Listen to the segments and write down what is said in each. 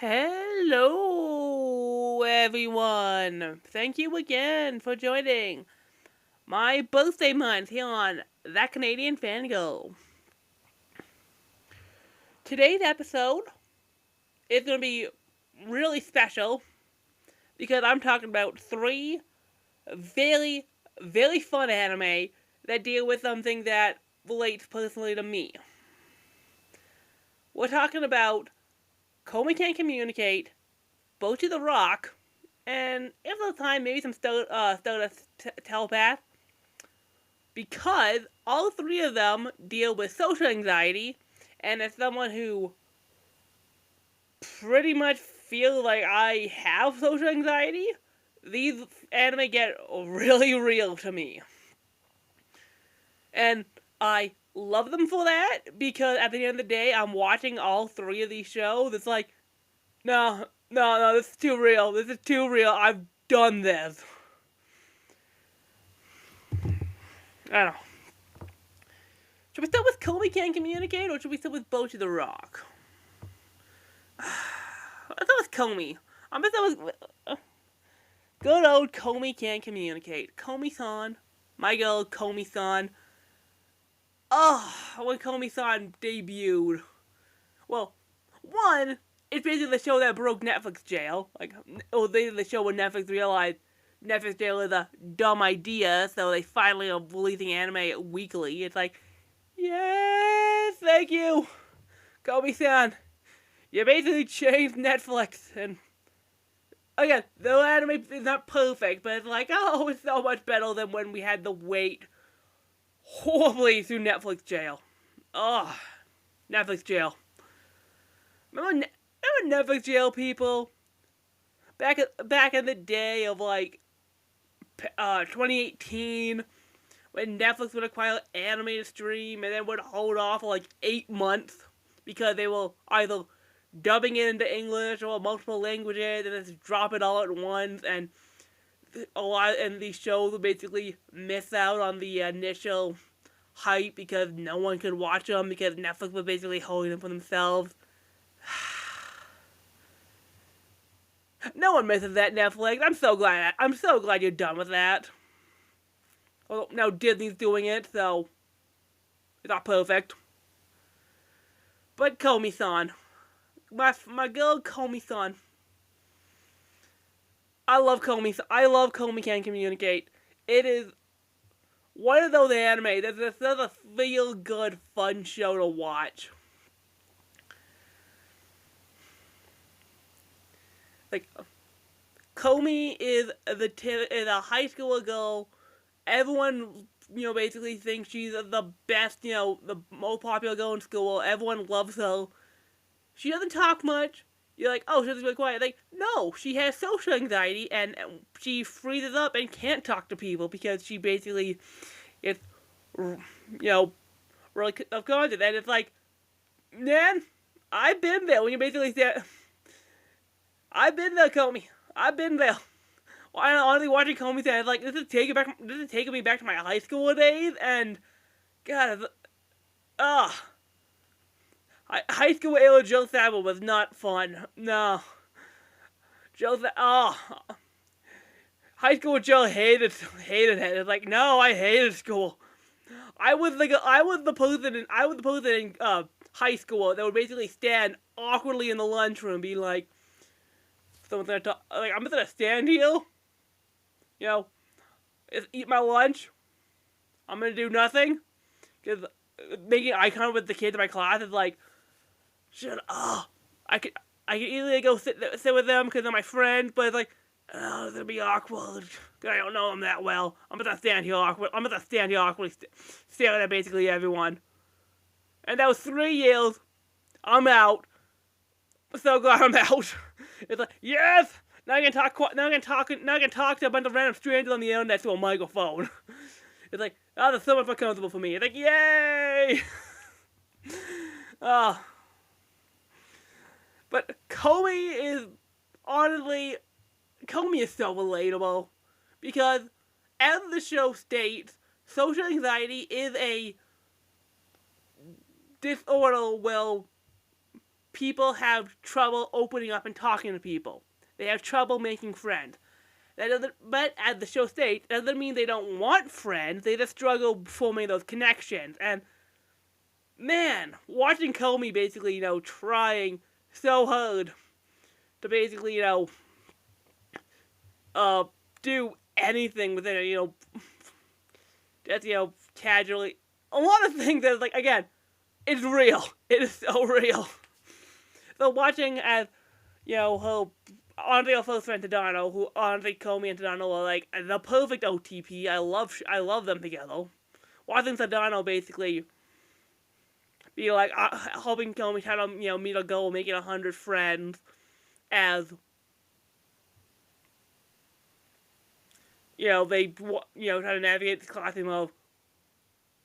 Hello, everyone. Thank you again for joining my birthday month here on That Canadian Fangirl. Today's episode is going to be really special because I'm talking about three very, very fun anime that deal with something that relates personally to me. We're talking about Komi Can't Communicate, Bocchi the Rock, and if there's time, maybe some Stardust Telepath, because all three of them deal with social anxiety, and as someone who pretty much feels like I have social anxiety, these anime get really real to me. And I love them for that, because at the end of the day, I'm watching all three of these shows. It's like, no, this is too real. This is too real. I've done this. I don't know. Should we start with Komi Can't Communicate, or should we start with Bocchi the Rock? Let's start with Komi. I'm gonna start with good old Komi Can't Communicate. Komi-san. My girl, Komi-san. Oh, when Komi-san debuted. Well, one, it's basically the show that broke Netflix jail. The show when Netflix realized Netflix jail is a dumb idea, so they finally are releasing anime weekly. It's like, yes, thank you, Komi-san. You basically changed Netflix, and again, the anime is not perfect, but it's like, oh, it's so much better than when we had to wait horribly through Netflix jail. Oh, Netflix jail. Remember Netflix jail, people? Back in the day of 2018, when Netflix would acquire anime to stream and then would hold off for 8 months because they were either dubbing it into English or multiple languages and then just drop it all at once, and these shows would basically miss out on the initial hype because no one could watch them because Netflix was basically holding them for themselves. No one misses that, Netflix. I'm so glad you're done with that. Well, now Disney's doing it, so it's not perfect. But Komi-san, my girl Komi-san. I love Komi Can't Communicate. It is one of those anime that's a feel good, fun show to watch. Komi is a high school girl. Everyone, basically thinks she's the best, the most popular girl in school. Everyone loves her. She doesn't talk much. You're like, oh, she's really quiet. No, she has social anxiety, and she freezes up and can't talk to people because she basically is, really self-conscious. And it's like, man, I've been there. When you basically say, I've been there, Komi. I've been there. Well, honestly, watching Komi say, this is taking me back to my high school days, and God, high school era Joe Savile was not fun. No, high school Joe hated it. It's like, no, I hated school. I was the person in high school that would basically stand awkwardly in the lunchroom, be like, someone's gonna talk. I'm just gonna stand here, eat my lunch. I'm gonna do nothing, because making eye contact with the kids in my class is like, I could easily go sit with them because they're my friends, but it's like, oh, it's gonna be awkward. I don't know them that well. I'm gonna stand here awkwardly, staring at basically everyone. And that was 3 years. I'm out. I'm so glad I'm out. It's like, yes! Now I can talk to a bunch of random strangers on the internet through a microphone. It's like, oh, that's so much more comfortable for me. It's like, yay! But Komi is so relatable. Because, as the show states, social anxiety is a disorder where people have trouble opening up and talking to people. They have trouble making friends. But as the show states, that doesn't mean they don't want friends. They just struggle forming those connections. And man, watching Komi basically, trying so hard to basically, do anything within it, just, casually. A lot of things that, like, again, it's real. It is so real. So watching as, her honestly, our first friend Tadano, who honestly Komi and Tadano are like the perfect OTP. I love them together. Watching Tadano basically be like helping Komi try to meet a goal, making 100 friends, as they try to navigate this classroom of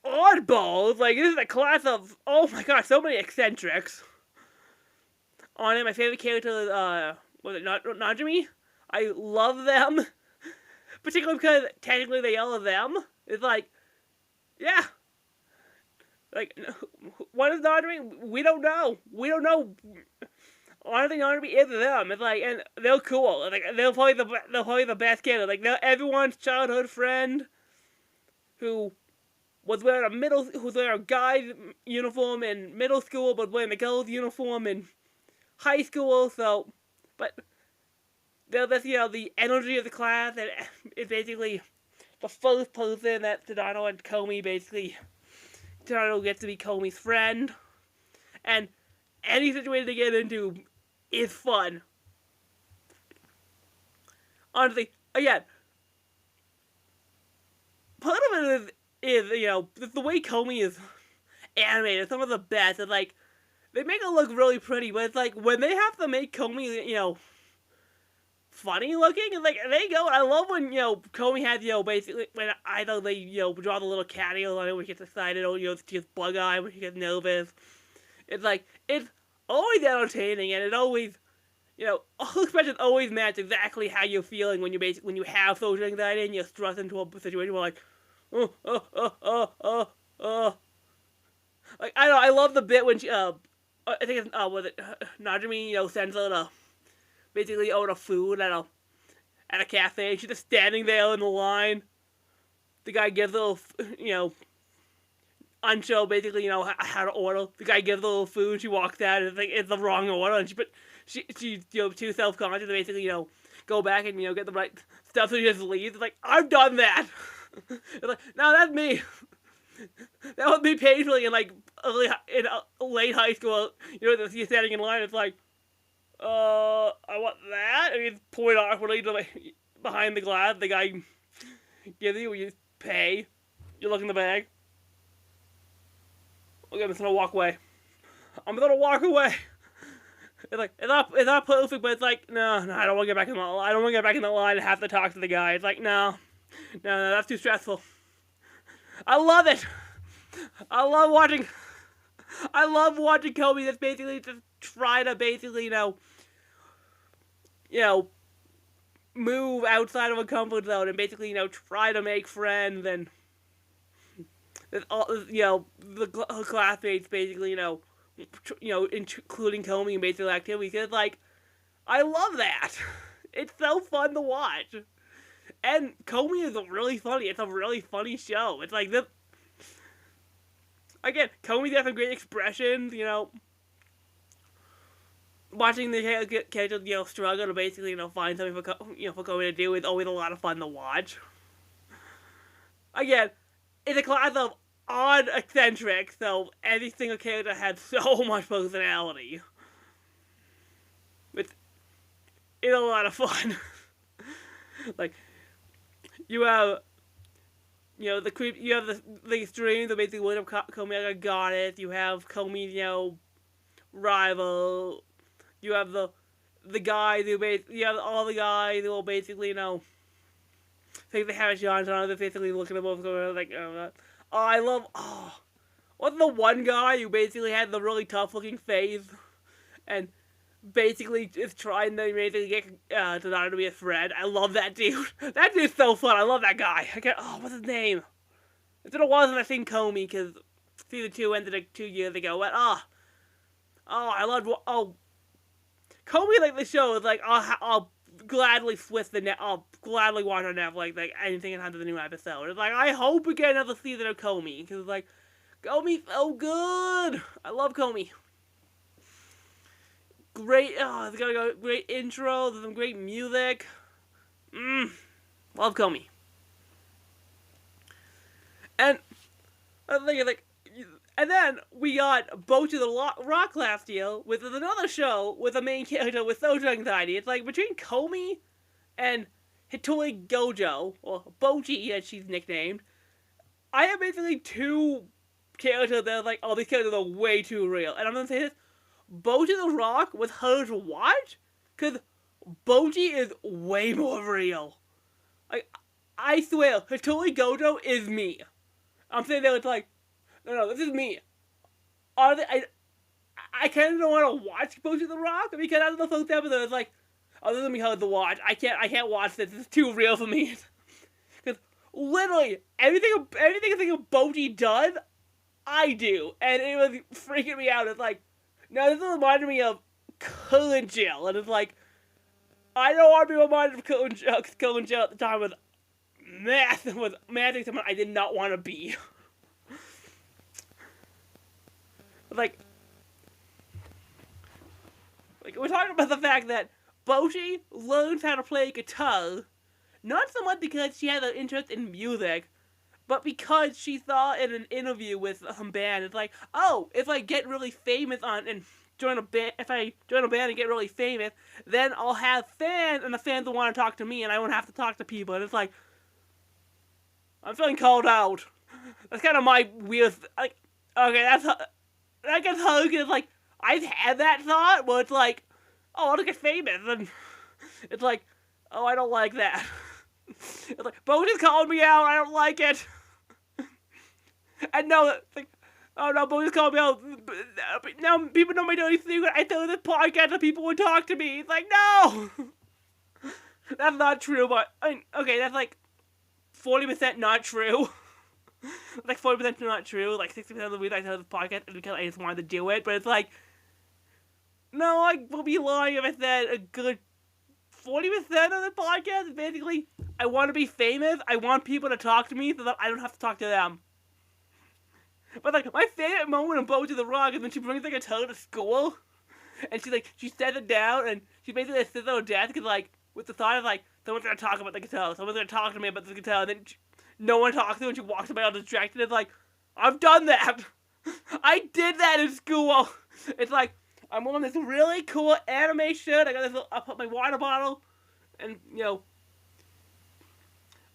oddballs. Like, this is a class of, oh my god, so many eccentrics. On it, my favorite character is was it Najimi? I love them. Particularly because technically they yell at them. It's like, yeah. Like, what is Najimi? We don't know. Honestly, Najimi is them. It's like, and they're cool. Like, they're probably the best character. Like, they're everyone's childhood friend who was wearing a guy's uniform in middle school, but wearing a girl's uniform in high school. So, but they're just, the energy of the class, and it's basically the first person that Tadano and Komi basically, Tadano gets to be Komi's friend, and any situation they get into is fun. Honestly, again, part of it is the way Komi is animated, some of the best. It's like, they make it look really pretty, but it's like, when they have to make Komi, funny looking, and like, they go, I love when, Komi has, basically, when either they, draw the little cat ears on it when she gets excited, or, she gets bug eye when she gets nervous. It's like, it's always entertaining, and it always, all expressions always match exactly how you're feeling when you have social anxiety and you're thrust into a situation where, like, like, I don't know, I love the bit when she, I think it's, was it, Najimi, sends her to basically order food at a cafe. She's just standing there in the line. The guy gives her, unsure basically, how to order. The guy gives her a little food. She walks out, and it's the wrong order. And she's too self-conscious to basically, go back and, get the right stuff, so she just leaves. It's like, I've done that. It's like, no, that's me. That would be painfully in, like, late high school. You're standing in line, it's like, I want that. And you point awkwardly to, like, behind the glass. The guy gives you pay. You look in the bag. Okay, I'm just gonna walk away. It's like, it's not perfect, but it's like, no, I don't want to get back in the line. I don't want to get back in the line and have to talk to the guy. It's like, no, that's too stressful. I love it. I love watching Komi just basically just try to basically, move outside of a comfort zone and basically, try to make friends, and all, her classmates basically, including Komi in basic activities. It's like, I love that. It's so fun to watch. And Komi is really funny. It's a really funny show. It's like this. Again, Komi has some great expressions, Watching the characters, struggle to basically, find something for Komi to do is always a lot of fun to watch. Again, it's a class of odd eccentrics, so every single character has so much personality. It's a lot of fun. Like, you have, the creep. You have the extremes of basically William Komi like a goddess. You have Komi's, rival. You have the guys who you have all the guys who will basically, think they have a shot on. They're basically looking at both going like, I love. Wasn't the one guy who basically had the really tough looking face, and basically just trying to basically get Tadano to be a friend? I love that dude. That dude's so fun. I love that guy. What's his name? It's been a while since I've seen Komi, because season 2 ended like 2 years ago. But Oh, I loved. Oh, Komi like the show is like I'll gladly switch the net. I'll gladly watch on Netflix like anything under the new episode. It's like I hope we get another season of Komi because it's like Komi's so good. I love Komi. Great. Oh, it's got a great intro. There's some great music. Love Komi. And I think like. And then we got Bocchi the Rock last year with another show with a main character with social anxiety. It's like between Komi and Hitori Gojo, or Bocchi as she's nicknamed, I have basically two characters that are like, oh, these characters are way too real. And I'm gonna say this, Bocchi the Rock was hard to watch, because Bocchi is way more real. Like, I swear, Hitori Gojo is me. I'm saying that it's like, no, this is me. I kind of don't want to watch Bocchi the Rock because out of the first episode, it's like, oh, this is gonna be hard to watch. I can't watch this. It's too real for me. Because literally everything Bocchi does, I do, and it was freaking me out. It's like, now this reminded me of Cullen Jill, and it's like, I don't want to be reminded of Cullen Jill at the time with mathing someone I did not want to be. Like, we're talking about the fact that Bocchi learns how to play guitar, not so much because she has an interest in music, but because she saw in an interview with some band, it's like, oh, if I get really famous and join a band, if I join a band and get really famous, then I'll have fans, and the fans will want to talk to me, and I won't have to talk to people, and it's like, I'm feeling called out. That's kind of my weird, like, okay, that gets hard because, like, I've had that thought where it's like, oh, I'll get famous, and it's like, oh, I don't like that. It's like, Bocchi's calling me out, I don't like it. And no, it's like, oh no, Bocchi's calling me out. Now people know my dirty secret. I tell this podcast that people would talk to me. It's like, no! That's not true, but, I mean, okay, that's like 40% not true. Like 40% not true, like 60% of the reason I tell this podcast is because I just wanted to do it, but it's like, no, I will be lying if I said a good 40% of the podcast is basically, I want to be famous, I want people to talk to me so that I don't have to talk to them. But like, my favorite moment in Bocchi the Rock is when she brings the guitar to school, and she sets it down, and she basically sits on her desk, and like, with the thought of like, someone's gonna talk about the guitar, someone's gonna talk to me about the guitar, and then no one talks to her, and she walks away all distracted. It's like, I've done that. I did that in school. It's like, I'm on this really cool anime shirt. I put my water bottle, and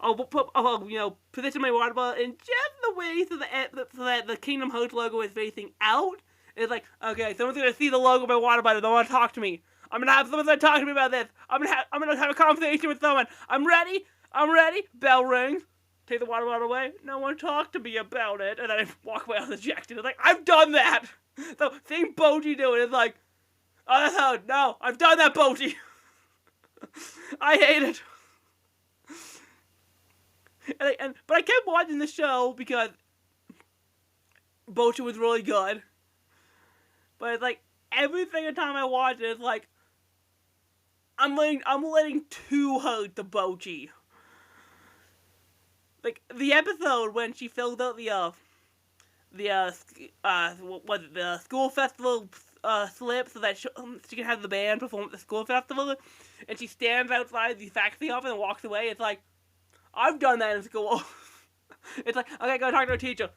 I'll position my water bottle in just the way so that the Kingdom Hearts logo is facing out. And it's like, okay, someone's gonna see the logo of my water bottle. They want to talk to me. Someone's gonna talk to me about this. I'm gonna have a conversation with someone. I'm ready. Bell rings. Take the water bottle away. No one talked to me about it, and then I walk away all dejected. It's like, I've done that. So seeing Bocchi do it is like, oh, that's how. No, I've done that, Bocchi. I hate it. But I kept watching the show because Bocchi was really good. But it's like every single time I watch it, it's like I'm letting too hurt the Bocchi. Like the episode when she filled out the school festival slip so that she can have the band perform at the school festival, and she stands outside the faculty office and walks away. It's like, I've done that in school. It's like, okay, go talk to a teacher.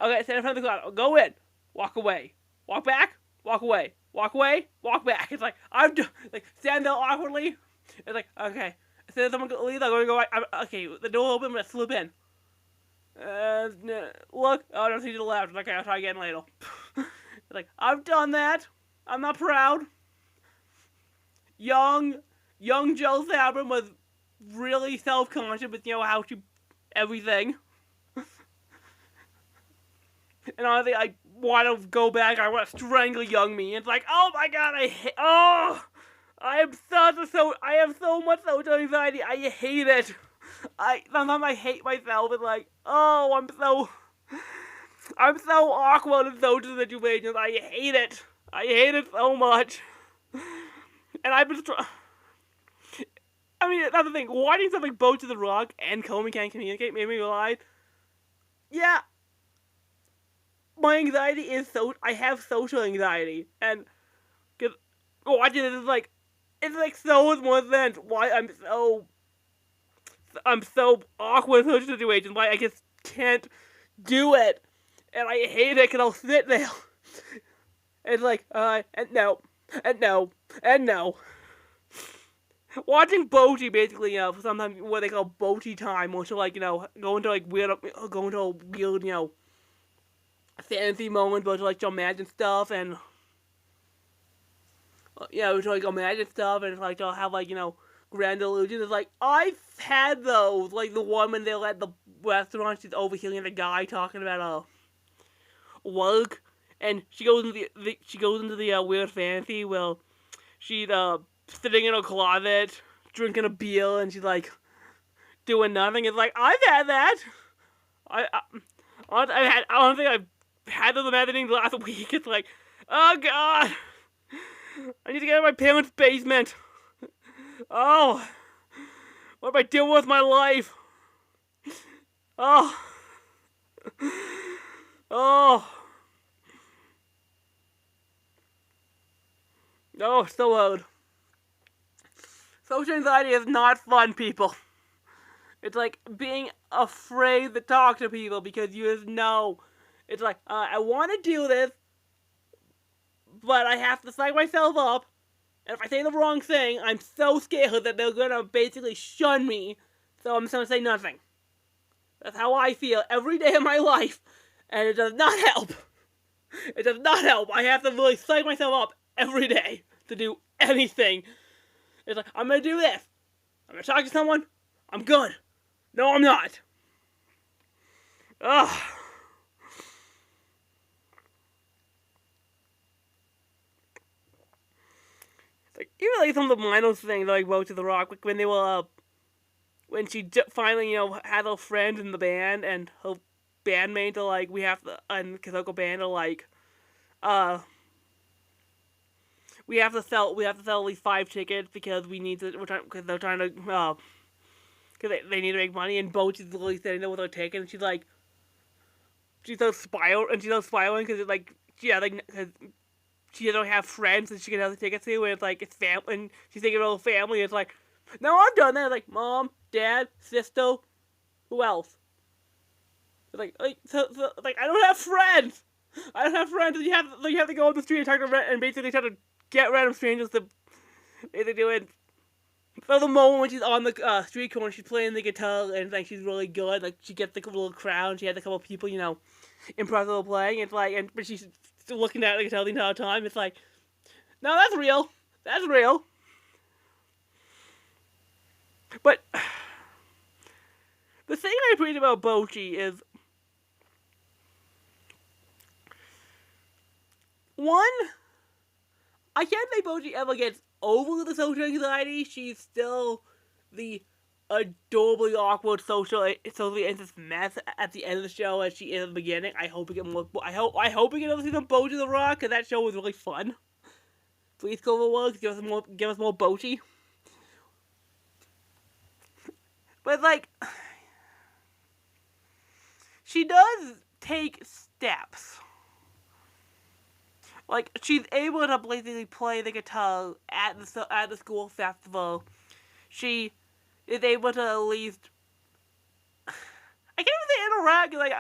Okay, stand in front of the class. Go in. Walk away. Walk back. Walk away. Walk away. Walk back. It's like, stand there awkwardly. It's like, okay. As soon as someone leaves, I'm going to go, okay, the door open, I'm going to slip in. Look. Oh, don't see to the left. Okay, I'll try again later. It's like, I've done that. I'm not proud. Young Joe Sabrin was really self-conscious with, how to everything. And honestly, I want to go back. I want to strangle young me. It's like, oh my god, I have so much social anxiety. I hate it. Sometimes I hate myself. And like, oh, I'm so awkward in social situations. I hate it. I hate it so much. And I've been I mean, that's the thing. Watching something like Bocchi the Rock and Komi Can't Communicate made me realize, yeah, my anxiety is I have social anxiety. And, because watching it is like, it's like so more than why I'm so awkward in such situations. Why I just can't do it. And I hate it because I'll sit there. It's like, and no, and no, and no. Watching Bocchi basically, sometimes what they call Bocchi time, which will, like, go into, like, go into a weird, fantasy moments, where like, imagine stuff, and, to, like, imagine stuff, and, like, they'll have, like, grand illusions. It's like, I've had those, like, the woman they're at the restaurant, she's overhearing the guy talking about, work, and she goes into the weird fantasy where she's, sitting in a closet, drinking a beer, and she's like, doing nothing. It's like, I've had that. I don't think I've had those imaginings last week. It's like, oh god, I need to get out of my parents' basement. Oh, what am I doing with my life? Oh, oh, no, so loud. Social anxiety is not fun, people. It's like being afraid to talk to people because you just know. It's like, I want to do this, but I have to psych myself up. And if I say the wrong thing, I'm so scared that they're going to basically shun me. So I'm just going to say nothing. That's how I feel every day of my life. And it does not help. It does not help. I have to really psych myself up every day to do anything. It's like, I'm going to do this. I'm going to talk to someone. I'm good. No, I'm not. Ugh. It's like, even like some of the minor things, like Bocchi the Rock, like when they were, when she finally, had her friends in the band, and her bandmates are like, and Kazoko band are like, we have to sell at least 5 tickets because because they're trying to, because they need to make money, and Bocchi's literally sitting there with her ticket, and she's like, she's so spiraling because it's like, because she doesn't have friends that she can have the tickets to, and it's like, it's family, and she's thinking about her family, and it's like, no, I'm done that. It's like, mom, dad, sister, who else? It's like like, I don't have friends! I don't have friends, and you have to go on the street and talk to and basically try to get random strangers to basically do it. For the moment when she's on the street corner, she's playing the guitar, and like, she's really good. Like, she gets the little crowd, she has a couple of people, impressed with her playing. It's like, but she's still looking at the guitar the entire time. It's like, no, that's real. That's real. But the thing I appreciate about Bocchi is, one, I can't say Bocchi ever gets over the social anxiety. She's still the adorably awkward socially anxious mess at the end of the show as she is at the beginning. I hope we get more. I hope we get another season of Bocchi the Rock, because that show was really fun. Please go over work, give us more Bocchi. But like, she does take steps. Like, she's able to basically play the guitar at the school festival. She is able to at least, I can't even say interact. Like,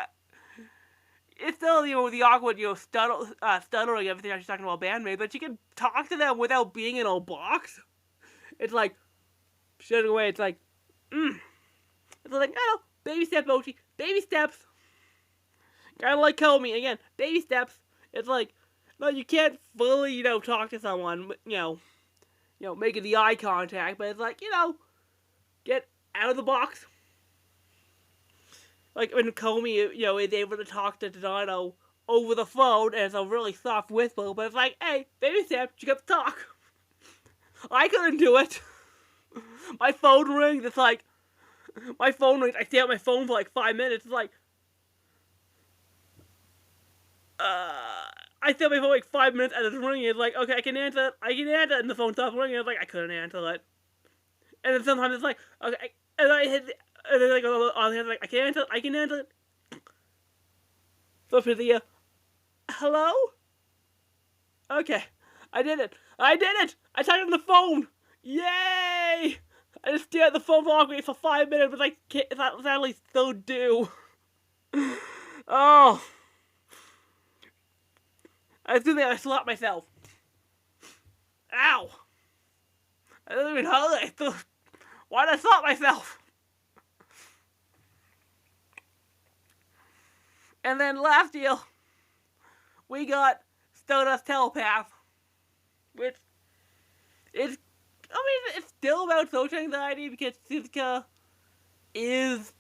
it's still the awkward stuttering everything she's talking about bandmates, but she can talk to them without being in a box. It's like, shutting away. It's like, It's like, oh, baby steps, Bocchi, baby steps. Kind of like Komi again, baby steps. It's like, no, you can't fully, talk to someone, making the eye contact, but it's like, get out of the box. Like, when Komi, is able to talk to Donato over the phone, and it's a really soft whisper, but it's like, hey, baby step, you got to talk. I couldn't do it. My phone rings, it's like, I stay on my phone for like 5 minutes, it's like, I stayed away for like 5 minutes and it's ringing. It's like, okay, I can answer it, and the phone stops ringing. It's like, I couldn't answer it. And then sometimes it's like, okay, and I hit, and then like, like, I can answer it. So for the, hello? Okay, I did it. I typed on the phone. Yay! I just stared at the phone for 5 minutes, but I can't, sadly still do. Oh. I think I slapped myself. Ow! I didn't even hurt it. Why did I slap myself? And then last year, we got Stardust Telepath, which is, it's still about social anxiety because Suzuka is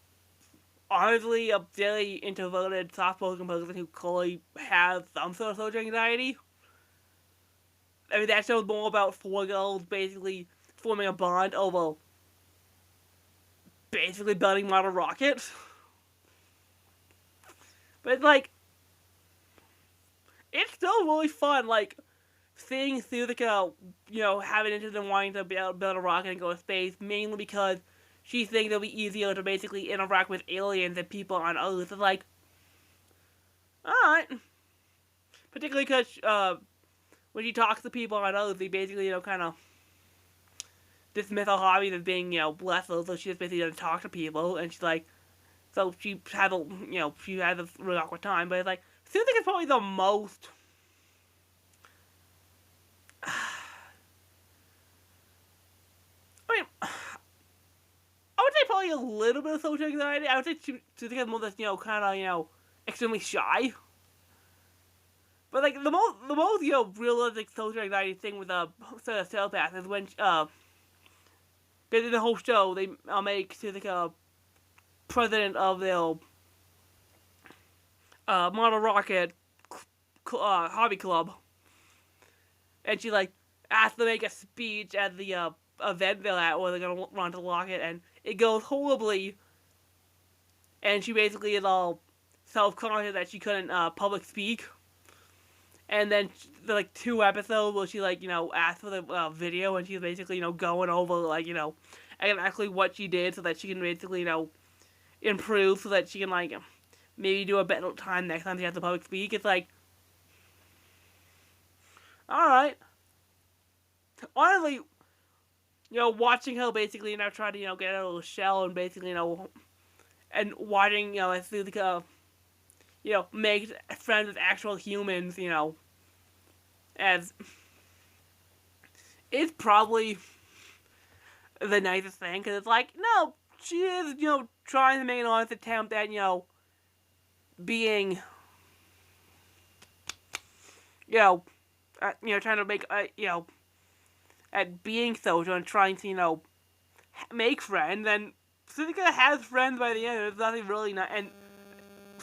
honestly a very introverted, soft-spoken person who clearly has some sort of social anxiety. I mean, that show's more about four girls basically forming a bond over basically building model rockets. But it's like, it's still really fun, like, seeing Suzuka, having interest in wanting to build a rocket and go to space, mainly because she thinks it'll be easier to basically interact with aliens and people on Earth. It's like, alright. Particularly because, when she talks to people on Earth, they basically, kind of dismiss her hobbies as being, blessed, so she just basically doesn't talk to people, and she's like, so she has a, she has a really awkward time, but it's like, Suzuka is probably the most, I would say probably a little bit of social anxiety. I would say Suzuka is more just, kind of, extremely shy. But, like, the most, realistic social anxiety thing with, Stardust Telepath is when, basically the whole show, they make Suzuka president of their, model rocket, hobby club. And she, like, asked to make a speech at the, event they're at where they're gonna run to the rocket, and it goes horribly. And she basically is all self-conscious that she couldn't, public speak. And then, like, 2 episodes where she, like, asked for the, video, and she's basically, going over, like, actually what she did so that she can basically, improve so that she can, like, maybe do a better time next time she has to public speak. It's like, alright. Honestly, watching her basically, try to, get out of the shell and basically, and watching, as Suzuka, make friends with actual humans, as it's probably the nicest thing, because it's like, no, she is, trying to make an honest attempt at, being, trying to make, at being social and trying to, make friends, and Suzuka has friends by the end. There's nothing really not, and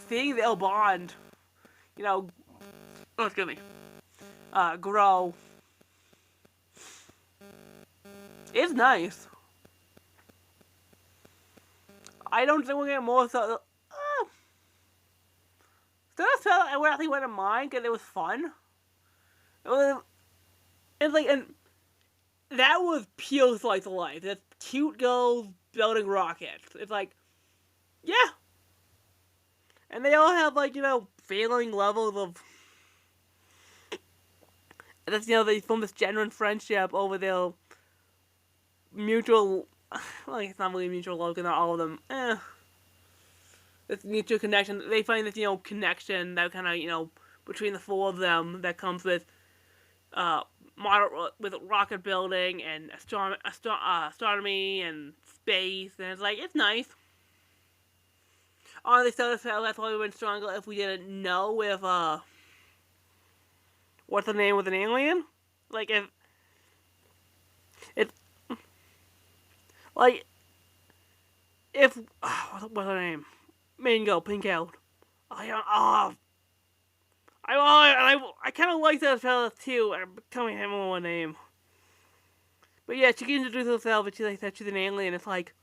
seeing their bond, excuse me, grow, is nice. I don't think we'll get more so. I actually wouldn't mind because it was fun. It's like, and that was pure slice of life. That's cute girls building rockets. It's like, yeah. And they all have, like, varying levels of, that's, they form this genuine friendship over their mutual, well, it's not really mutual love, because not all of them, this mutual connection. They find this, connection that kind of, between the 4 of them that comes with, with rocket building and astronomy and space, and it's like, it's nice. Honestly, that's probably would have been stronger if we didn't know if, what's the name with an alien? Like, if, like, if, what's her name? Main girl, pink out. I kind of like that fella too. I'm becoming him on one name. But yeah, she can introduce herself, and she like that she's an alien. It's like,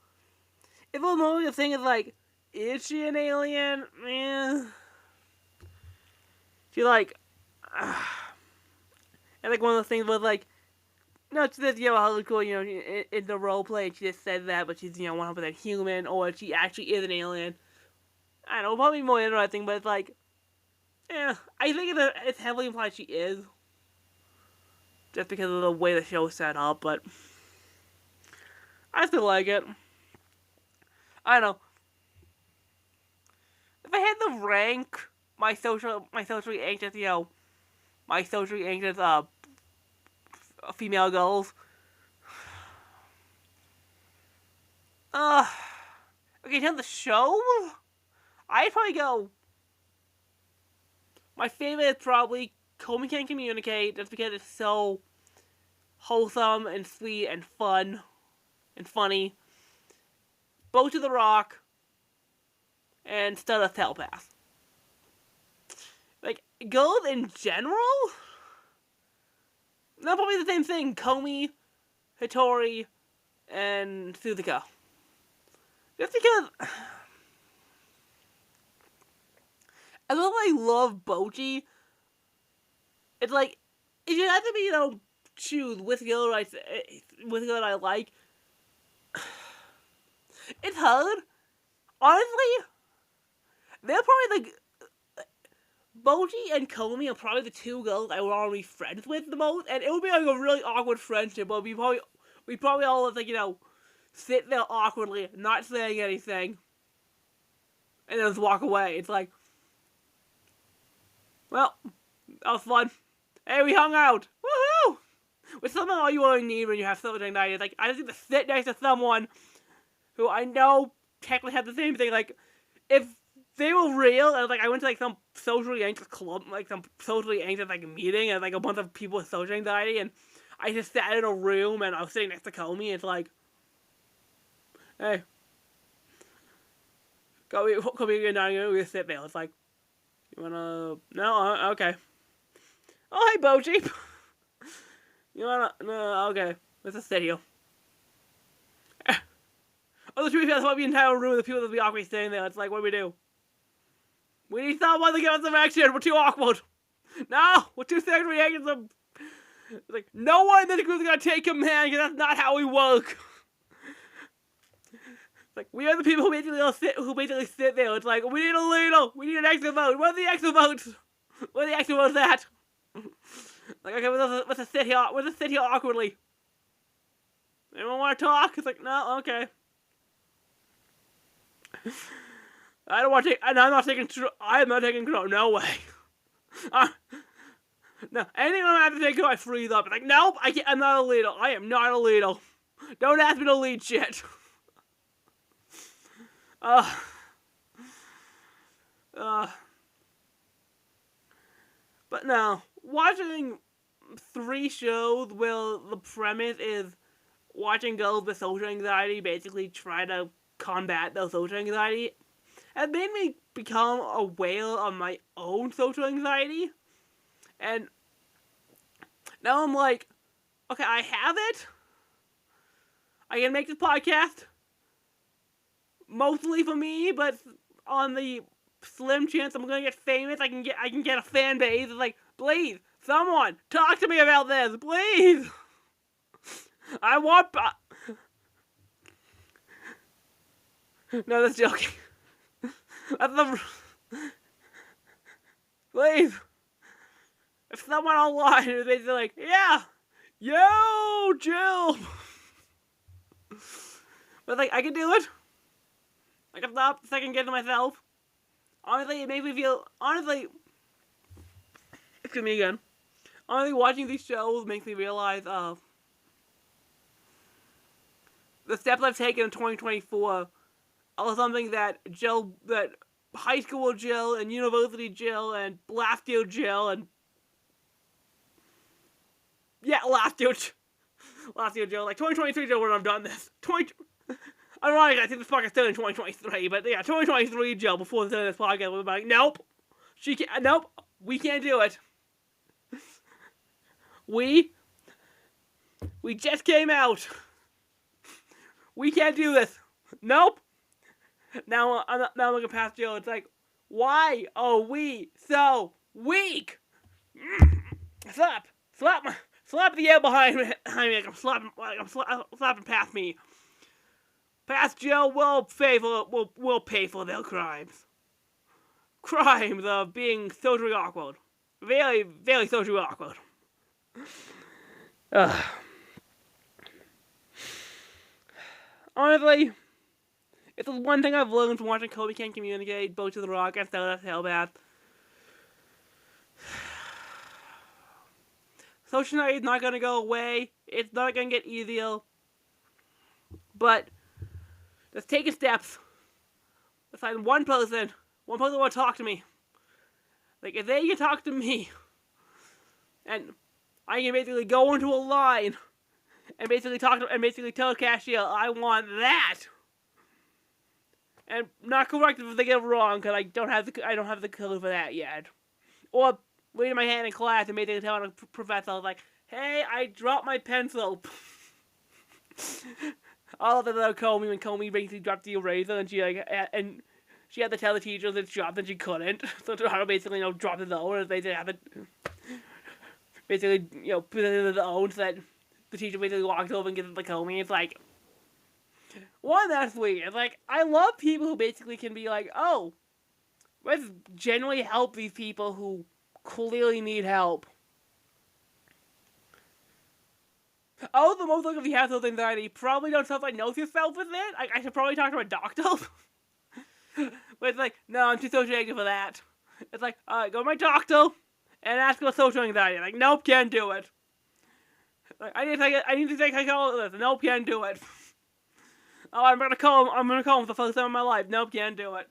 if the moment the thing is like, is she an alien? She like, and like one of those things was like, no, she says, how cool, in the role play, she just said that, but she's, 100% human, or she actually is an alien. I don't know, probably more interesting, but it's like, I think it's heavily implied she is. Just because of the way the show's set up, but I still like it. I don't know. If I had to rank my socially anxious, female girls, okay, in terms of show, I'd probably go, my favorite is probably Komi Can't Communicate, just because it's so wholesome and sweet and fun and funny. Bocchi the Rock and Stardust Telepath. Like, girls in general? Not probably the same thing. Komi, Hitori, and Suzuka. Just because as though I love Bocchi, it's like, if you have to be, choose which girl I like, it's hard. Honestly, they're probably like, Bocchi and Komi are probably the two girls I would want to be friends with the most, and it would be like a really awkward friendship, but we probably all like, sit there awkwardly, not saying anything, and then just walk away. It's like, well, that was fun. Hey, we hung out. Woohoo! Which something all you really need when you have social anxiety. It's like, I just need to sit next to someone who I know technically have the same thing. Like, if they were real, and like I went to like some socially anxious club, like some socially anxious like meeting, and like a bunch of people with social anxiety, and I just sat in a room and I was sitting next to Komi. It's like, hey, Komi, you're not gonna sit there. It's like, you wanna? No, okay. Oh, hey, Bocchi. You wanna? No, okay. Let's just sit here. Oh, the truth is, that's why the entire room of the people that be awkward staying there. It's like, what do we do? We need someone to give us some action. We're too awkward. No, we're too scared to react to some. It's like, no one in this group is gonna take command, because that's not how we work. It's like, we are the people who basically sit there. It's like, we need a leader. We need an extra vote. Where's the extra votes? Where the extra votes at? Like, okay, let's just sit here awkwardly. Anyone want to talk? It's like, no, okay. I don't want to take. I'm not taking control. I am not taking control. No way. No, anything I have to take control, I freeze up. It's like, nope, I'm not a leader. I am not a leader. Don't ask me to lead shit. But no, watching 3 shows where the premise is watching girls with social anxiety basically try to combat their social anxiety has made me become aware of my own social anxiety. And now I'm like, okay, I have it. I can make this podcast mostly for me, but on the slim chance I'm gonna get famous, I can get a fan base. It's like, please, someone talk to me about this, please. I want. No, that's joking. That's the. Please. If someone online is basically like, yeah, yo, Jill. But like, I can do it. I can stop second guessing myself. Honestly, it makes me feel. Honestly, excuse me again. Honestly, watching these shows makes me realize the steps I've taken in 2024 are something that high school Jill and university Jill and last year Jill and last year Jill, like 2023 Jill when I've done this. Ironically, I think this podcast started in 2023, but yeah, 2023 Jill before the start of this podcast was like, nope, we can't do it. We just came out. We can't do this. Nope. Now I'm looking past Jill. It's like, why are we so weak? Slap the air behind me like I'm slapping past me. Past Joe will pay for their crimes. Crimes of being socially awkward. Very, very socially awkward. Honestly, it's the one thing I've learned from watching Komi Can't Communicate, Bocchi the Rock, and Stardust Telepath. Social night is not gonna go away. It's not gonna get easier. But just taking steps. Let's find one person will talk to me. Like, if they can talk to me, and I can basically go into a line and basically tell the cashier, I want that. And not correct if they get it wrong, because I don't have the clue for that yet. Or waving my hand in class and basically telling a professor, like, hey, I dropped my pencil. All of the little Komi, when Komi basically dropped the eraser, and she had to tell the teacher that it's dropped and she couldn't. So Toronto basically, dropped his own, and they didn't have it. Basically, put it in his own, so that the teacher basically walks over and gives it to Komi. It's like, one, that's weird. It's like, I love people who basically can be like, oh, let's genuinely help these people who clearly need help. Oh, the most likely if you have social anxiety, probably don't self-diagnose yourself with it. I should probably talk to a doctor. But it's like, no, I'm too social anxious for that. It's like, alright, go to my doctor and ask about social anxiety. Like, nope, can't do it. Like, I need to take control of this. Nope, can't do it. Oh, I'm gonna call him for the first time in my life. Nope, can't do it.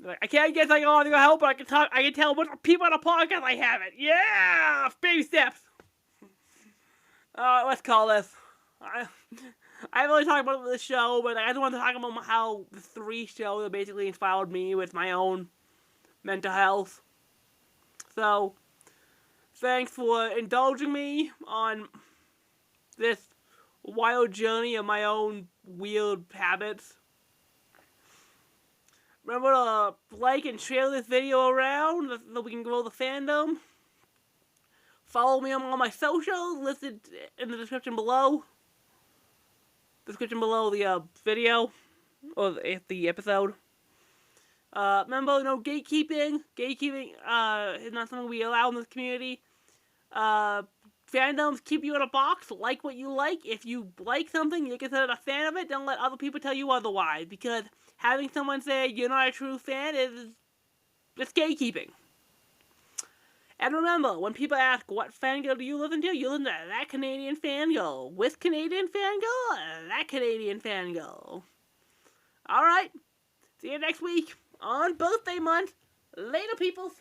Like, I can't get psychological help, but I can tell a bunch of people on a podcast I have it. Yeah! Baby steps! Let's call this. I haven't really talked about the show, but I just want to talk about how the 3 shows that basically inspired me with my own mental health. So, thanks for indulging me on this wild journey of my own weird habits. Remember to like and share this video around so we can grow the fandom. Follow me on all my socials listed in the description below. The video or the episode. Remember, gatekeeping is not something we allow in this community. Fandoms keep you in a box. Like what you like. If you like something, you're considered a fan of it. Don't let other people tell you otherwise, because having someone say you're not a true fan is just gatekeeping. And remember, when people ask, what fangirl do you listen to? You listen to that Canadian fangirl. With Canadian fangirl? That Canadian fangirl. Alright. See you next week on birthday month. Later, peoples.